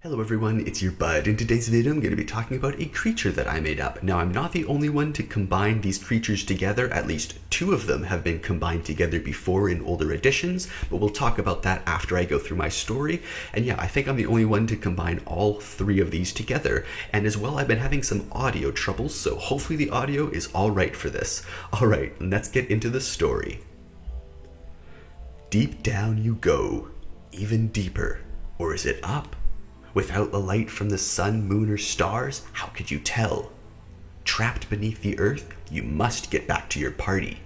Hello everyone, it's your bud. In today's video I'm going to be talking about a creature that I made up. Now I'm not the only one to combine these creatures together, at least two of them have been combined together before in older editions, but we'll talk about that after I go through my story. And yeah, I think I'm the only one to combine all three of these together. And as well, I've been having some audio troubles, so hopefully the audio is alright for this. Alright, let's get into the story. Deep down you go, even deeper. Or is it up? Without the light from the sun, moon, or stars, how could you tell? Trapped beneath the earth, you must get back to your party.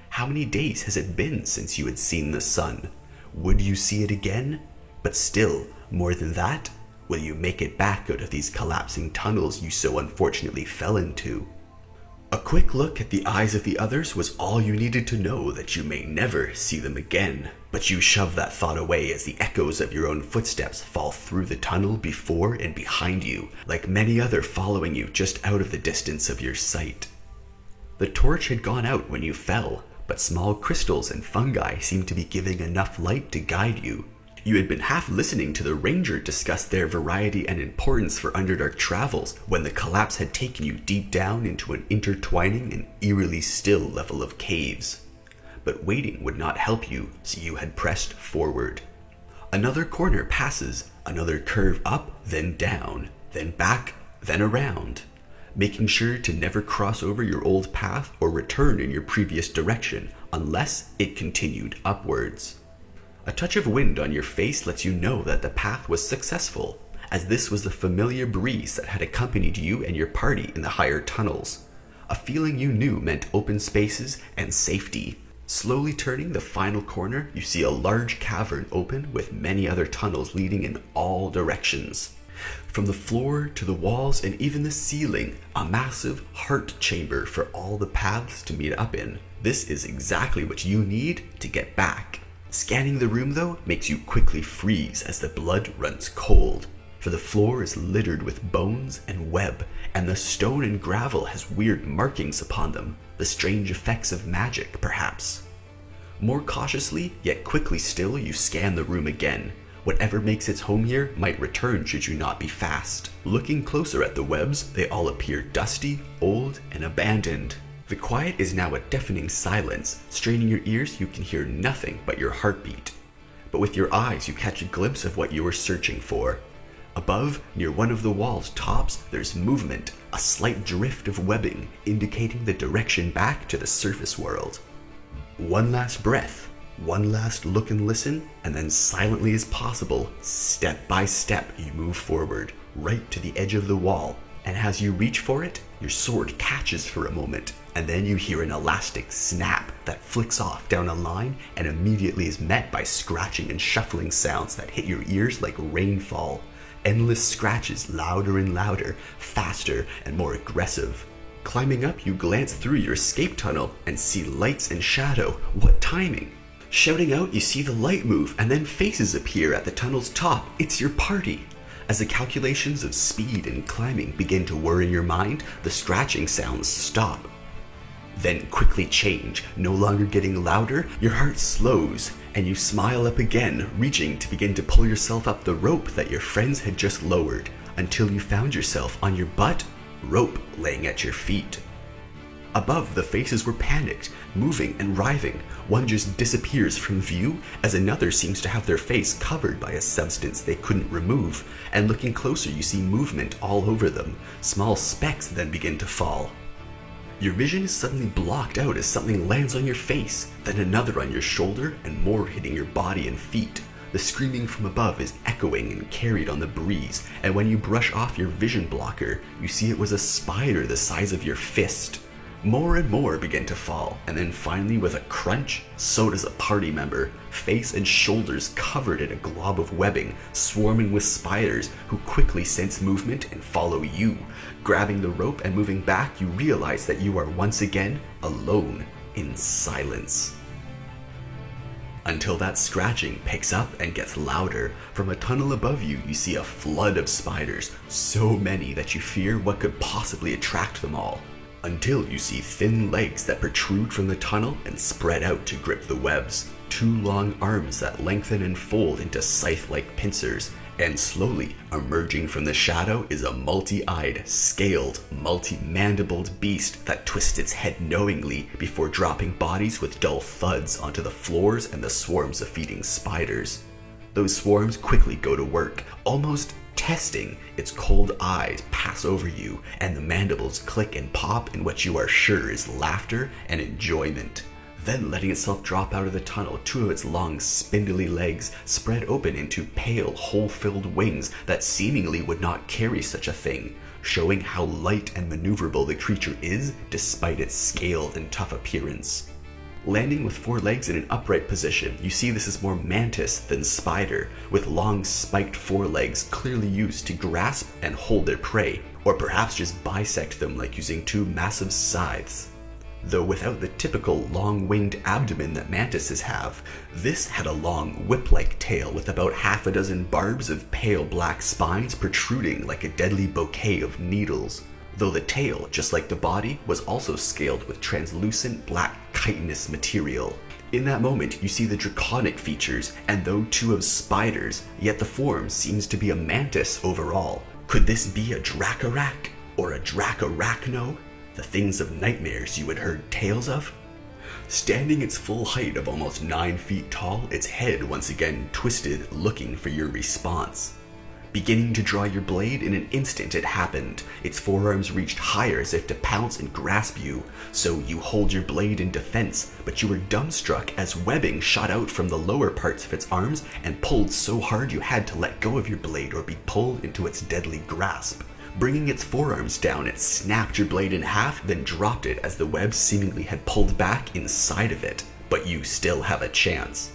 How many days has it been since you had seen the sun? Would you see it again? But still, more than that, will you make it back out of these collapsing tunnels you so unfortunately fell into? A quick look at the eyes of the others was all you needed to know that you may never see them again. But you shove that thought away as the echoes of your own footsteps fall through the tunnel before and behind you, like many other following you just out of the distance of your sight. The torch had gone out when you fell, but small crystals and fungi seemed to be giving enough light to guide you. You had been half listening to the ranger discuss their variety and importance for Underdark travels when the collapse had taken you deep down into an intertwining and eerily still level of caves. But waiting would not help you, so you had pressed forward. Another corner passes, another curve up, then down, then back, then around, making sure to never cross over your old path or return in your previous direction unless it continued upwards. A touch of wind on your face lets you know that the path was successful, as this was the familiar breeze that had accompanied you and your party in the higher tunnels. A feeling you knew meant open spaces and safety. Slowly turning the final corner, you see a large cavern open with many other tunnels leading in all directions. From the floor to the walls and even the ceiling, a massive heart chamber for all the paths to meet up in. This is exactly what you need to get back. Scanning the room though makes you quickly freeze as the blood runs cold, for the floor is littered with bones and web, and the stone and gravel has weird markings upon them, the strange effects of magic perhaps. More cautiously, yet quickly still, you scan the room again. Whatever makes its home here might return should you not be fast. Looking closer at the webs, they all appear dusty, old, and abandoned. The quiet is now a deafening silence. Straining your ears, you can hear nothing but your heartbeat. But with your eyes, you catch a glimpse of what you were searching for. Above, near one of the wall's tops, there's movement, a slight drift of webbing, indicating the direction back to the surface world. One last breath, one last look and listen, and then silently as possible, step by step, you move forward, right to the edge of the wall. And as you reach for it, your sword catches for a moment, and then you hear an elastic snap that flicks off down a line and immediately is met by scratching and shuffling sounds that hit your ears like rainfall. Endless scratches, louder and louder, faster and more aggressive. Climbing up, you glance through your escape tunnel and see lights and shadow. What timing! Shouting out, you see the light move and then faces appear at the tunnel's top. It's your party. As the calculations of speed and climbing begin to whir in your mind, the scratching sounds stop. Then quickly change, no longer getting louder, your heart slows, and you smile up again, reaching to begin to pull yourself up the rope that your friends had just lowered, until you found yourself on your butt, rope laying at your feet. Above, the faces were panicked, moving and writhing. One just disappears from view as another seems to have their face covered by a substance they couldn't remove, and looking closer you see movement all over them. Small specks then begin to fall. Your vision is suddenly blocked out as something lands on your face, then another on your shoulder, and more hitting your body and feet. The screaming from above is echoing and carried on the breeze, and when you brush off your vision blocker, you see it was a spider the size of your fist. More and more begin to fall, and then finally with a crunch, so does a party member, face and shoulders covered in a glob of webbing, swarming with spiders who quickly sense movement and follow you. Grabbing the rope and moving back, you realize that you are once again alone in silence. Until that scratching picks up and gets louder. From a tunnel above you, you see a flood of spiders, so many that you fear what could possibly attract them all. Until you see thin legs that protrude from the tunnel and spread out to grip the webs, two long arms that lengthen and fold into scythe-like pincers, And slowly, emerging from the shadow is a multi-eyed, scaled, multi-mandibled beast that twists its head knowingly before dropping bodies with dull thuds onto the floors and the swarms of feeding spiders. Those swarms quickly go to work, almost testing. Its cold eyes pass over you, and the mandibles click and pop in what you are sure is laughter and enjoyment. Then letting itself drop out of the tunnel, two of its long, spindly legs spread open into pale, hole-filled wings that seemingly would not carry such a thing, showing how light and maneuverable the creature is despite its scaled and tough appearance. Landing with four legs in an upright position, you see this is more mantis than spider, with long spiked forelegs clearly used to grasp and hold their prey, or perhaps just bisect them like using two massive scythes. Though without the typical long-winged abdomen that mantises have, this had a long whip-like tail with about half a dozen barbs of pale black spines protruding like a deadly bouquet of needles. Though the tail, just like the body, was also scaled with translucent black chitinous material. In that moment, you see the draconic features, and though two of spiders, yet the form seems to be a mantis overall. Could this be a Drac-Arach? Or a Draco-Arachno? The things of nightmares you had heard tales of? Standing its full height of almost 9 feet tall, its head once again twisted, looking for your response. Beginning to draw your blade, in an instant it happened. Its forearms reached higher as if to pounce and grasp you, so you hold your blade in defense, but you were dumbstruck as webbing shot out from the lower parts of its arms and pulled so hard you had to let go of your blade or be pulled into its deadly grasp. Bringing its forearms down, it snapped your blade in half, then dropped it as the web seemingly had pulled back inside of it. But you still have a chance.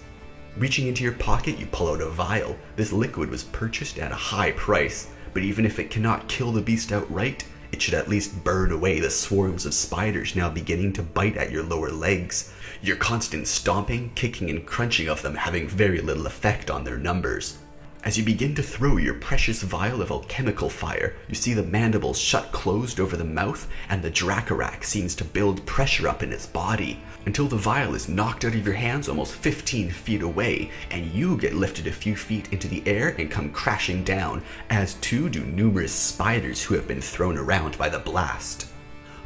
Reaching into your pocket, you pull out a vial. This liquid was purchased at a high price, but even if it cannot kill the beast outright, it should at least burn away the swarms of spiders now beginning to bite at your lower legs. Your constant stomping, kicking, and crunching of them having very little effect on their numbers. As you begin to throw your precious vial of alchemical fire, you see the mandibles shut closed over the mouth, and the Drac-Arach seems to build pressure up in its body, until the vial is knocked out of your hands almost 15 feet away, and you get lifted a few feet into the air and come crashing down, as too do numerous spiders who have been thrown around by the blast.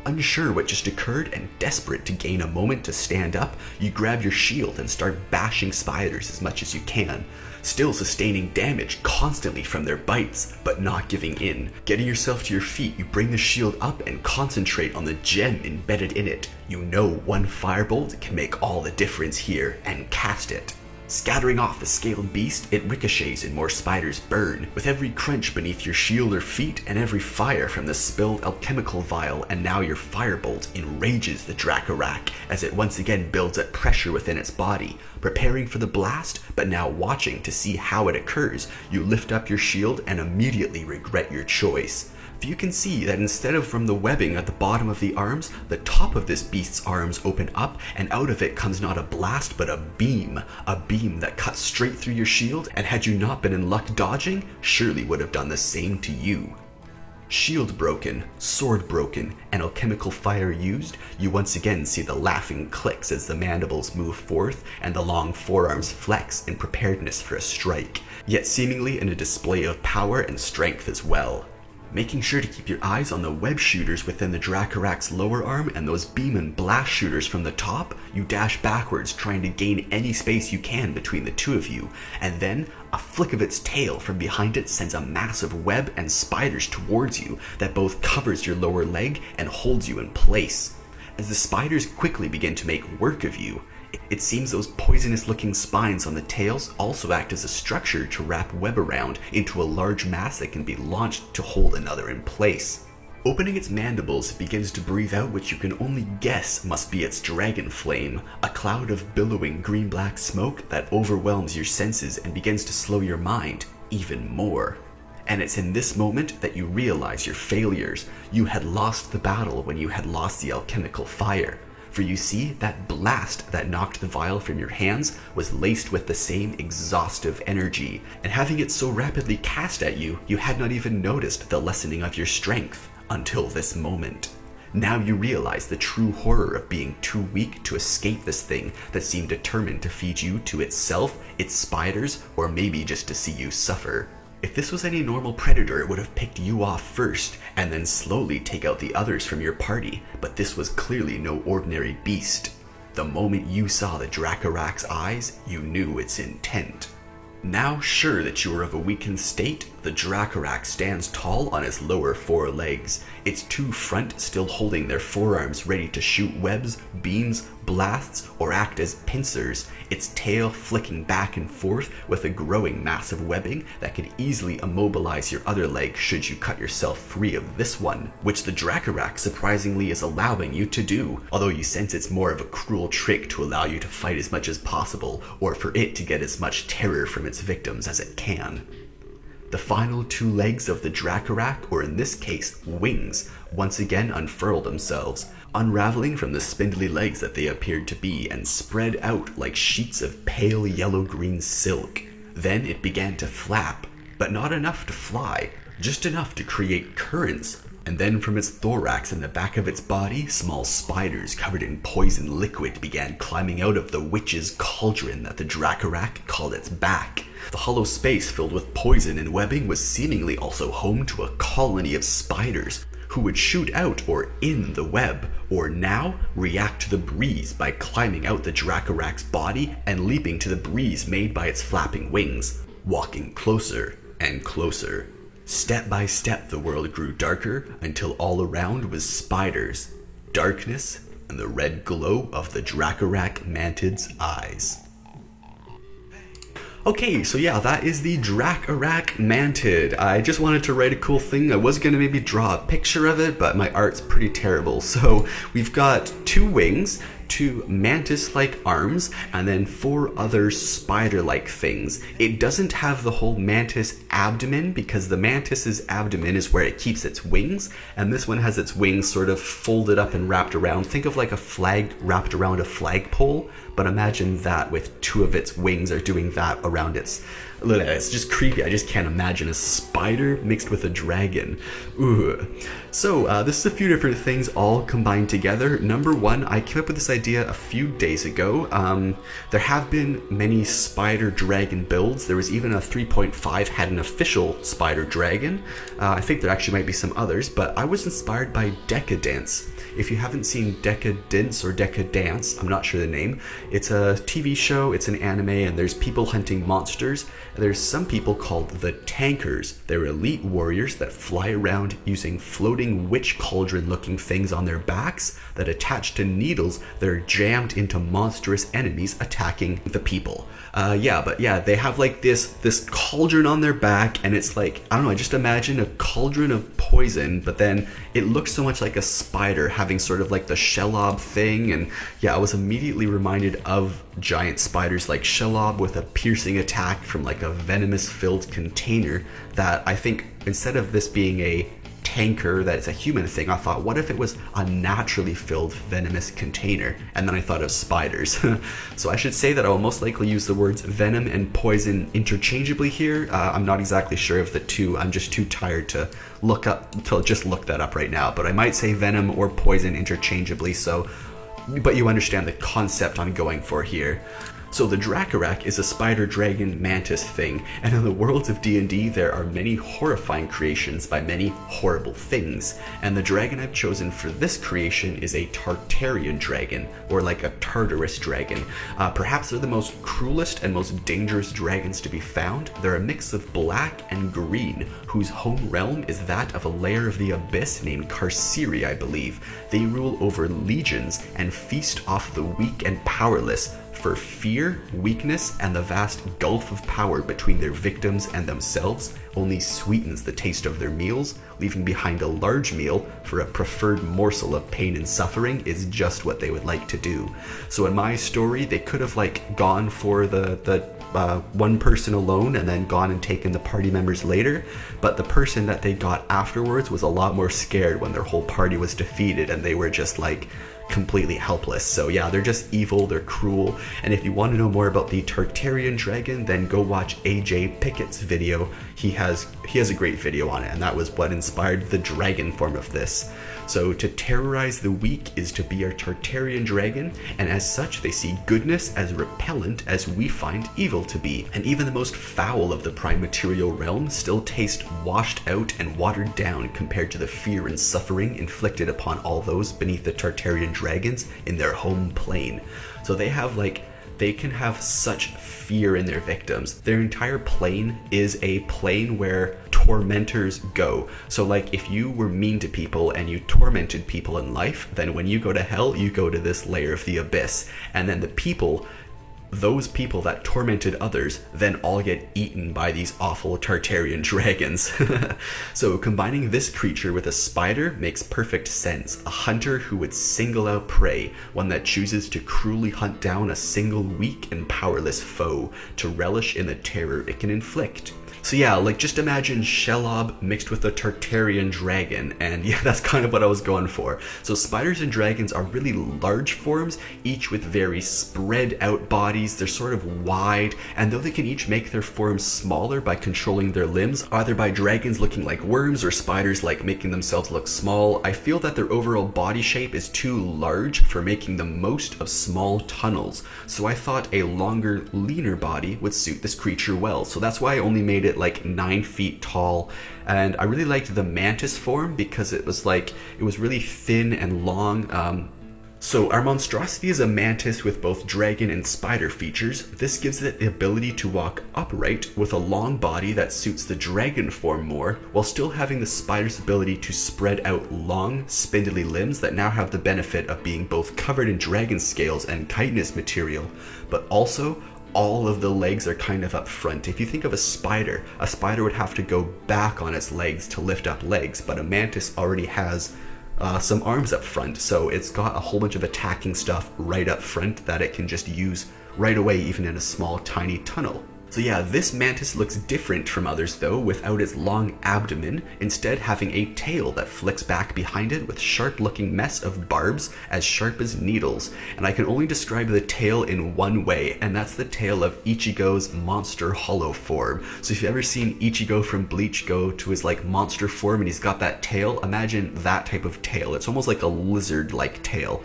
Unsure what just occurred and desperate to gain a moment to stand up, you grab your shield and start bashing spiders as much as you can, still sustaining damage constantly from their bites, but not giving in. Getting yourself to your feet, you bring the shield up and concentrate on the gem embedded in it. You know one firebolt can make all the difference here, and cast it. Scattering off the scaled beast, it ricochets and more spiders burn, with every crunch beneath your shield or feet and every fire from the spilled alchemical vial, and now your firebolt enrages the Drac-Arach as it once again builds up pressure within its body. Preparing for the blast, but now watching to see how it occurs, you lift up your shield and immediately regret your choice. For you can see that instead of from the webbing at the bottom of the arms, the top of this beast's arms open up, and out of it comes not a blast but a beam that cuts straight through your shield, and had you not been in luck dodging, surely would have done the same to you. Shield broken, sword broken, and alchemical fire used, you once again see the laughing clicks as the mandibles move forth and the long forearms flex in preparedness for a strike, yet seemingly in a display of power and strength as well. Making sure to keep your eyes on the web shooters within the Drac-Arach's lower arm and those beam and blast shooters from the top, you dash backwards trying to gain any space you can between the two of you, and then a flick of its tail from behind it sends a massive web and spiders towards you that both covers your lower leg and holds you in place. As the spiders quickly begin to make work of you, it seems those poisonous-looking spines on the tails also act as a structure to wrap web around into a large mass that can be launched to hold another in place. Opening its mandibles, it begins to breathe out what you can only guess must be its dragon flame, a cloud of billowing green-black smoke that overwhelms your senses and begins to slow your mind even more. And it's in this moment that you realize your failures. You had lost the battle when you had lost the alchemical fire. For you see, that blast that knocked the vial from your hands was laced with the same exhaustive energy, and having it so rapidly cast at you, you had not even noticed the lessening of your strength until this moment. Now you realize the true horror of being too weak to escape this thing that seemed determined to feed you to itself, its spiders, or maybe just to see you suffer. If this was any normal predator, it would have picked you off first, and then slowly take out the others from your party, but this was clearly no ordinary beast. The moment you saw the Drac-Arach's eyes, you knew its intent. Now sure that you are of a weakened state, the Drac-Arach stands tall on its lower 4 legs, its 2 front still holding their forearms ready to shoot webs, beams, blasts, or act as pincers, its tail flicking back and forth with a growing mass of webbing that could easily immobilize your other leg should you cut yourself free of this one, which the Drac-Arach surprisingly is allowing you to do, although you sense it's more of a cruel trick to allow you to fight as much as possible, or for it to get as much terror from its victims as it can. The final 2 legs of the Drac-Arach, or in this case, wings, once again unfurled themselves, unraveling from the spindly legs that they appeared to be and spread out like sheets of pale yellow-green silk. Then it began to flap, but not enough to fly, just enough to create currents. And then from its thorax and the back of its body, small spiders covered in poison liquid began climbing out of the witch's cauldron that the Drac-Arach called its back. The hollow space filled with poison and webbing was seemingly also home to a colony of spiders who would shoot out or in the web, or now react to the breeze by climbing out the Drac-Arach's body and leaping to the breeze made by its flapping wings, walking closer and closer. Step by step the world grew darker until all around was spiders, darkness, and the red glow of the Drac-Arach mantid's eyes. Okay, so yeah, that is the Drac-Arach mantid. I just wanted to write a cool thing. I was gonna maybe draw a picture of it, but my art's pretty terrible. So we've got 2 wings, 2 mantis-like arms, and then 4 other spider-like things. It doesn't have the whole mantis abdomen because the mantis's abdomen is where it keeps its wings, and this one has its wings sort of folded up and wrapped around. Think of like a flag wrapped around a flagpole, but imagine that with 2 of its wings are doing that around its... It's just creepy. I just can't imagine a spider mixed with a dragon. Ooh. So this is a few different things all combined together. Number 1, I came up with this idea a few days ago. There have been many spider dragon builds. There was even a 3.5 had an official spider dragon. I think there actually might be some others, but I was inspired by Decadence. If you haven't seen Decadence or Decadance, I'm not sure the name, it's a TV show, it's an anime, and there's people hunting monsters. There's some people called the Tankers. They're elite warriors that fly around using floating witch cauldron looking things on their backs that attach to needles that are jammed into monstrous enemies attacking the people. They have like this cauldron on their back, and it's like, I don't know, I just imagine a cauldron of poison, but then it looks so much like a spider having sort of like the Shelob thing, and yeah, I was immediately reminded of giant spiders like Shelob with a piercing attack from like a venomous filled container that I think instead of this being a tanker that it's a human thing, I thought, what if it was a naturally filled venomous container? And then I thought of spiders. So I should say that I will most likely use the words venom and poison interchangeably here. I'm not exactly sure of the two. I'm just too tired to look that up right now. But I might say venom or poison interchangeably. But you understand the concept I'm going for here. So the Drac-Arach is a spider dragon mantis thing, and in the worlds of D&D there are many horrifying creations by many horrible things, and the dragon I've chosen for this creation is a Tartarian dragon, or like a Tartarus dragon. Perhaps they're the most cruelest and most dangerous dragons to be found. They're a mix of black and green, whose home realm is that of a layer of the abyss named Carceri, I believe. They rule over legions and feast off the weak and powerless, for fear, weakness, and the vast gulf of power between their victims and themselves only sweetens the taste of their meals. Leaving behind a large meal for a preferred morsel of pain and suffering is just what they would like to do. So in my story, they could have like gone for the one person alone and then gone and taken the party members later, but the person that they got afterwards was a lot more scared when their whole party was defeated and they were just like completely helpless. So yeah, they're just evil, they're cruel, and if you want to know more about the Tartarian Dragon, then go watch AJ Pickett's video. he has a great video on it, and that was what inspired the dragon form of this. So to terrorize the weak is to be a Tartarian dragon, and as such they see goodness as repellent as we find evil to be. And even the most foul of the prime material realm still taste washed out and watered down compared to the fear and suffering inflicted upon all those beneath the Tartarian dragons in their home plane. So they can have such fear in their victims. Their entire plane is a plane where tormentors go. So like if you were mean to people and you tormented people in life, then when you go to hell, you go to this layer of the abyss. And then those people that tormented others then all get eaten by these awful Tartarian dragons. So combining this creature with a spider makes perfect sense. A hunter who would single out prey, one that chooses to cruelly hunt down a single weak and powerless foe to relish in the terror it can inflict. So yeah, like just imagine Shelob mixed with a Tartarian dragon, and yeah, that's kind of what I was going for. So spiders and dragons are really large forms, each with very spread out bodies. They're sort of wide, and though they can each make their forms smaller by controlling their limbs, either by dragons looking like worms or spiders like making themselves look small, I feel that their overall body shape is too large for making the most of small tunnels. So I thought a longer, leaner body would suit this creature well. So that's why I only made it like 9 feet tall. And I really liked the Mantis form because it was really thin and long. So our monstrosity is a mantis with both dragon and spider features. This gives it the ability to walk upright with a long body that suits the dragon form more, while still having the spider's ability to spread out long, spindly limbs that now have the benefit of being both covered in dragon scales and chitinous material, but also all of the legs are kind of up front. If you think of a spider would have to go back on its legs to lift up legs, but a mantis already has some arms up front, so it's got a whole bunch of attacking stuff right up front that it can just use right away, even in a small, tiny tunnel. So yeah, this mantis looks different from others though, without its long abdomen, instead having a tail that flicks back behind it with sharp looking mess of barbs as sharp as needles. And I can only describe the tail in one way, and that's the tail of Ichigo's monster hollow form. So if you've ever seen Ichigo from Bleach go to his like monster form and he's got that tail, imagine that type of tail. It's almost like a lizard-like tail.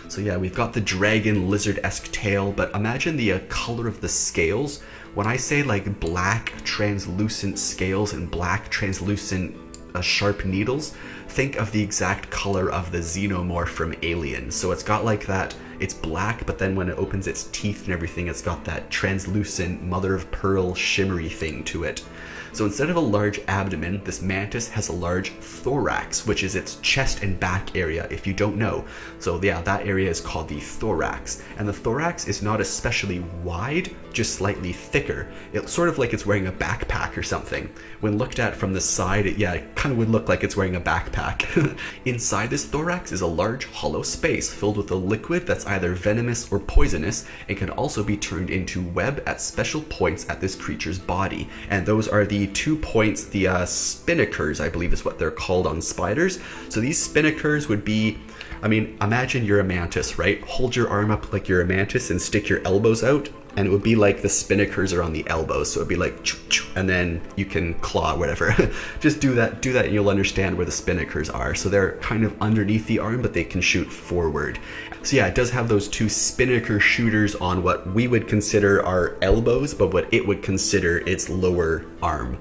So yeah, we've got the dragon lizard-esque tail, but imagine the color of the scales. When I say like black translucent scales and black translucent sharp needles, think of the exact color of the xenomorph from Alien. So it's got like that, it's black, but then when it opens its teeth and everything, it's got that translucent mother of pearl shimmery thing to it. So instead of a large abdomen, this mantis has a large thorax, which is its chest and back area, if you don't know. So yeah, that area is called the thorax. And the thorax is not especially wide, just slightly thicker. It's sort of like it's wearing a backpack or something. When looked at from the side, it kind of would look like it's wearing a backpack. Inside this thorax is a large hollow space filled with a liquid that's either venomous or poisonous, and can also be turned into web at special points at this creature's body. And those are the 2 points, the spinnakers, I believe is what they're called on spiders. So these spinnakers would be, I mean, imagine you're a mantis, right? Hold your arm up like you're a mantis and stick your elbows out, and it would be like the spinnakers are on the elbows. So it'd be like, choo, choo, and then you can claw, whatever. Just do that and you'll understand where the spinnakers are. So they're kind of underneath the arm, but they can shoot forward. So yeah, it does have those 2 spinnaker shooters on what we would consider our elbows, but what it would consider its lower arm.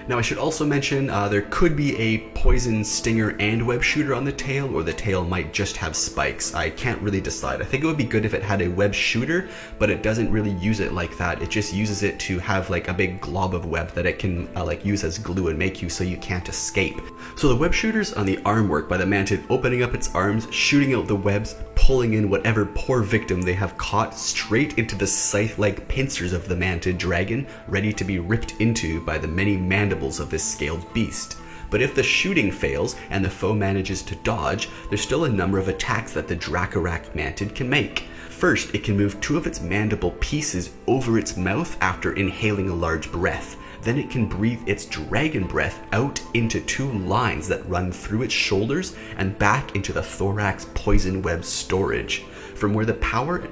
Now I should also mention there could be a poison stinger and web shooter on the tail, or the tail might just have spikes. I can't really decide. I think it would be good if it had a web shooter, but it doesn't really use it like that. It just uses it to have like a big glob of web that it can like use as glue and make you so you can't escape. So the web shooters on the arm work by the mantid opening up its arms, shooting out the webs, pulling in whatever poor victim they have caught straight into the scythe-like pincers of the mantid dragon, ready to be ripped into by the many mandibles of this scaled beast. But if the shooting fails and the foe manages to dodge, there's still a number of attacks that the Drac-Arach mantid can make. First, it can move 2 of its mandible pieces over its mouth after inhaling a large breath. Then it can breathe its dragon breath out into 2 lines that run through its shoulders and back into the thorax poison web storage. From where the power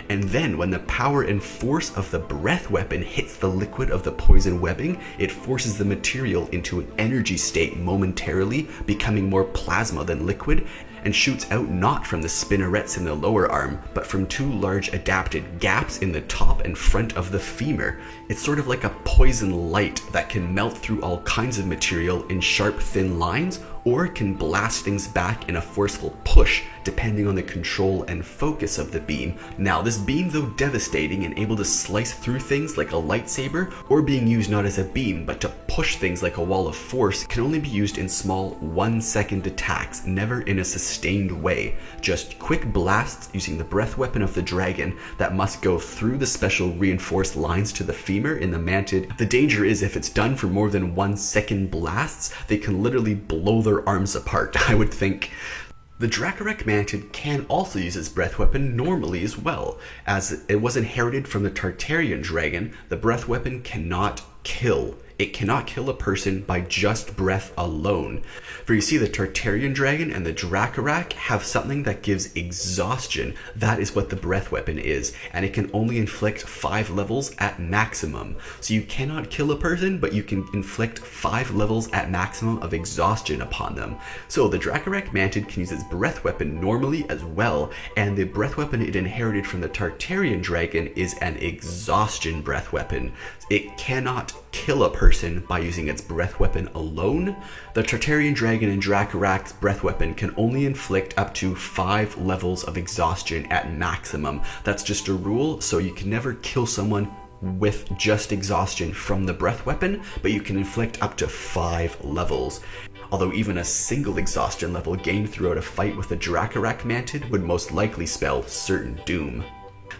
and then when the power and force of the breath weapon hits the liquid of the poison webbing, it forces the material into an energy state momentarily, becoming more plasma than liquid, and shoots out not from the spinnerets in the lower arm, but from two large adapted gaps in the top and front of the femur. It's sort of like a poison light that can melt through all kinds of material in sharp, thin lines, or can blast things back in a forceful push, depending on the control and focus of the beam. Now, this beam, though devastating and able to slice through things like a lightsaber, or being used not as a beam, but to push things like a wall of force, can only be used in small 1-second attacks, never in a sustained way. Just quick blasts using the breath weapon of the dragon that must go through the special reinforced lines to the femur in the mantid. The danger is if it's done for more than 1-second blasts, they can literally blow their arms apart, I would think. The Drac-Arach mantid can also use its breath weapon normally as well. As it was inherited from the Tartarian Dragon, the breath weapon cannot kill. It cannot kill a person by just breath alone. For you see, the Tartarian Dragon and the Drac-Arach have something that gives exhaustion. That is what the breath weapon is, and it can only inflict 5 levels at maximum. So you cannot kill a person, but you can inflict 5 levels at maximum of exhaustion upon them. So the Drac-Arach mantid can use its breath weapon normally as well, and the breath weapon it inherited from the Tartarian Dragon is an exhaustion breath weapon. It cannot kill a person by using its breath weapon alone. The Tartarian Dragon and Drac-Arach's breath weapon can only inflict up to 5 levels of exhaustion at maximum. That's just a rule, so you can never kill someone with just exhaustion from the breath weapon, but you can inflict up to 5 levels. Although even a single exhaustion level gained throughout a fight with the Drac-Arach mantid would most likely spell certain doom.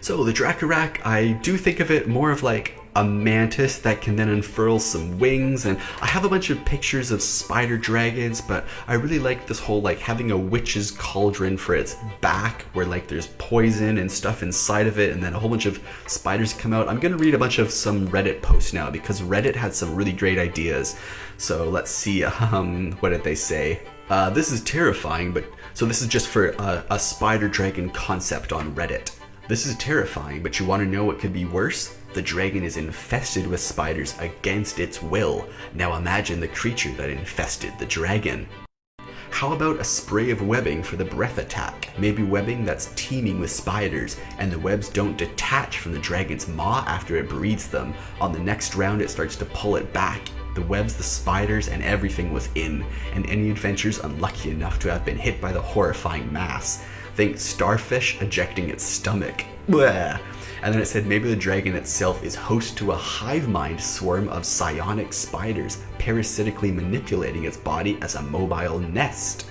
So the Drac-Arach, I do think of it more of like a mantis that can then unfurl some wings, and I have a bunch of pictures of spider dragons, but I really like this whole like having a witch's cauldron for its back where like there's poison and stuff inside of it, and then a whole bunch of spiders come out. I'm gonna read a bunch of some Reddit posts now because Reddit had some really great ideas. So let's see, what did they say? This is terrifying, but so this is just for a spider dragon concept on Reddit. This is terrifying, but you want to know what could be worse? The dragon is infested with spiders against its will. Now imagine the creature that infested the dragon. How about a spray of webbing for the breath attack? Maybe webbing that's teeming with spiders, and the webs don't detach from the dragon's maw after it breathes them. On the next round it starts to pull it back. The webs, the spiders, and everything within, and any adventurers unlucky enough to have been hit by the horrifying mass. Think starfish ejecting its stomach. Bleh. And then it said maybe the dragon itself is host to a hive mind swarm of psionic spiders, parasitically manipulating its body as a mobile nest.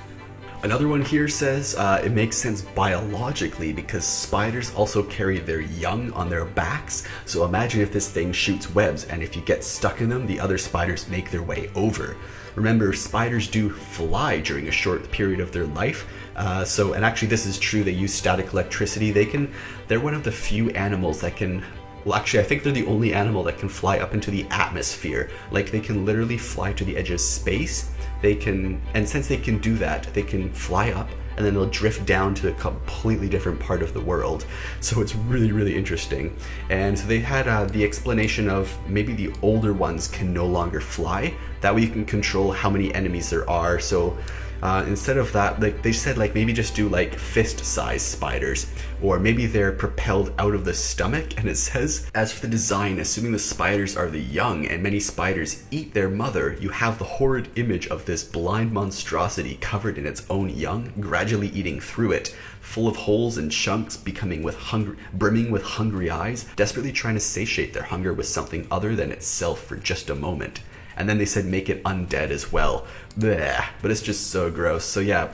Another one here says it makes sense biologically because spiders also carry their young on their backs. So imagine if this thing shoots webs, and if you get stuck in them, the other spiders make their way over. Remember, spiders do fly during a short period of their life. And actually this is true, they use static electricity. They're one of the few animals that can, well actually I think they're the only animal that can fly up into the atmosphere. Like they can literally fly to the edge of space. And since they can do that, they can fly up and then they'll drift down to a completely different part of the world. So it's really, really interesting. And so they had the explanation of maybe the older ones can no longer fly. That way you can control how many enemies there are. So instead of that, like they said, like maybe just do like fist-sized spiders, or maybe they're propelled out of the stomach. And it says, as for the design, assuming the spiders are the young and many spiders eat their mother, you have the horrid image of this blind monstrosity covered in its own young, gradually eating through it, full of holes and chunks, brimming with hungry eyes, desperately trying to satiate their hunger with something other than itself for just a moment. And then they said make it undead as well. Blech, but it's just so gross. So yeah,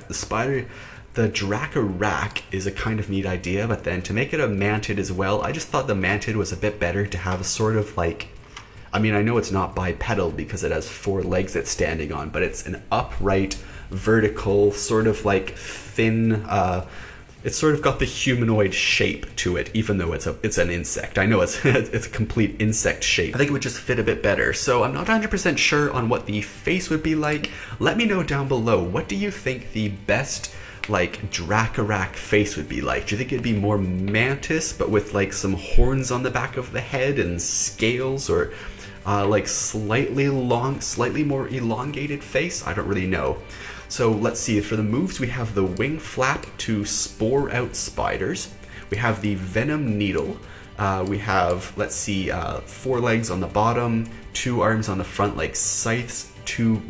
the Drac-Arach is a kind of neat idea, but then to make it a mantid as well, I just thought the mantid was a bit better to have a sort of like, I mean, I know it's not bipedal because it has 4 legs it's standing on, but it's an upright, vertical, sort of like thin, it's sort of got the humanoid shape to it, even though it's an insect. I know it's a complete insect shape. I think it would just fit a bit better. So I'm not 100% sure on what the face would be like. Let me know down below. What do you think the best like Drac-Arach face would be like? Do you think it'd be more Mantis, but with like some horns on the back of the head and scales, or like slightly more elongated face? I don't really know. So let's see, for the moves we have the wing flap to spore out spiders. We have the venom needle. We have, let's see, 4 legs on the bottom, 2 arms on the front like scythes, 2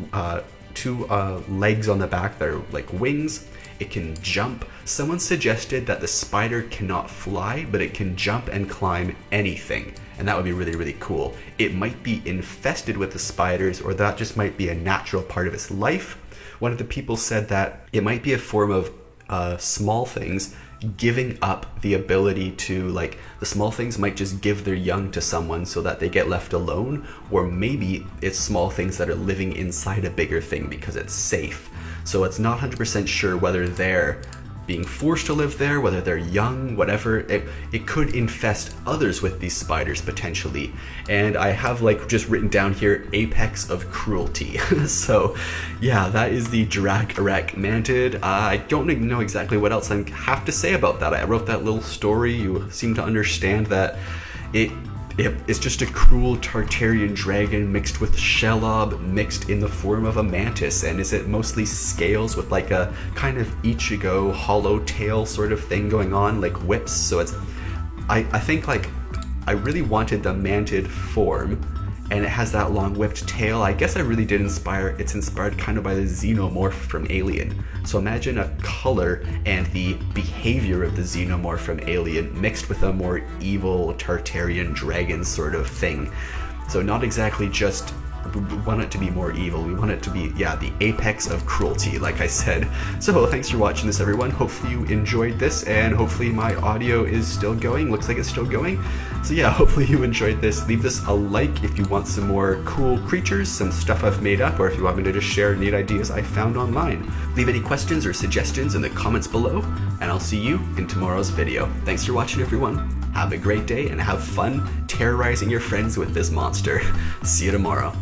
legs on the back that are like wings. It can jump. Someone suggested that the spider cannot fly, but it can jump and climb anything. And that would be really, really cool. It might be infested with the spiders, or that just might be a natural part of its life. One of the people said that it might be a form of small things giving up the ability to, like, the small things might just give their young to someone so that they get left alone, or maybe it's small things that are living inside a bigger thing because it's safe. So it's not 100% sure whether they're being forced to live there, whether they're young, whatever. It could infest others with these spiders potentially. And I have like just written down here, apex of cruelty. So yeah, that is the Drac-Arach mantid. I don't know exactly what else I have to say about that. I wrote that little story. You seem to understand that it's just a cruel Tartarian dragon mixed with Shelob, mixed in the form of a mantis. And is it mostly scales with like a kind of Ichigo hollow tail sort of thing going on, like whips? So it's, I think like I really wanted the mantid form, and it has that long whipped tail. I guess I really did it's inspired kind of by the xenomorph from Alien. So imagine a color and the behavior of the xenomorph from Alien mixed with a more evil Tartarian dragon sort of thing. So not exactly just, we want it to be more evil, we want it to be, yeah, the apex of cruelty, like I said. So thanks for watching this, everyone. Hopefully you enjoyed this, and hopefully my audio is still going. Looks like it's still going. So yeah, hopefully you enjoyed this. Leave this a like if you want some more cool creatures, some stuff I've made up, or if you want me to just share neat ideas I found online. Leave any questions or suggestions in the comments below, and I'll see you in tomorrow's video. Thanks for watching, everyone. Have a great day and have fun terrorizing your friends with this monster. See you tomorrow.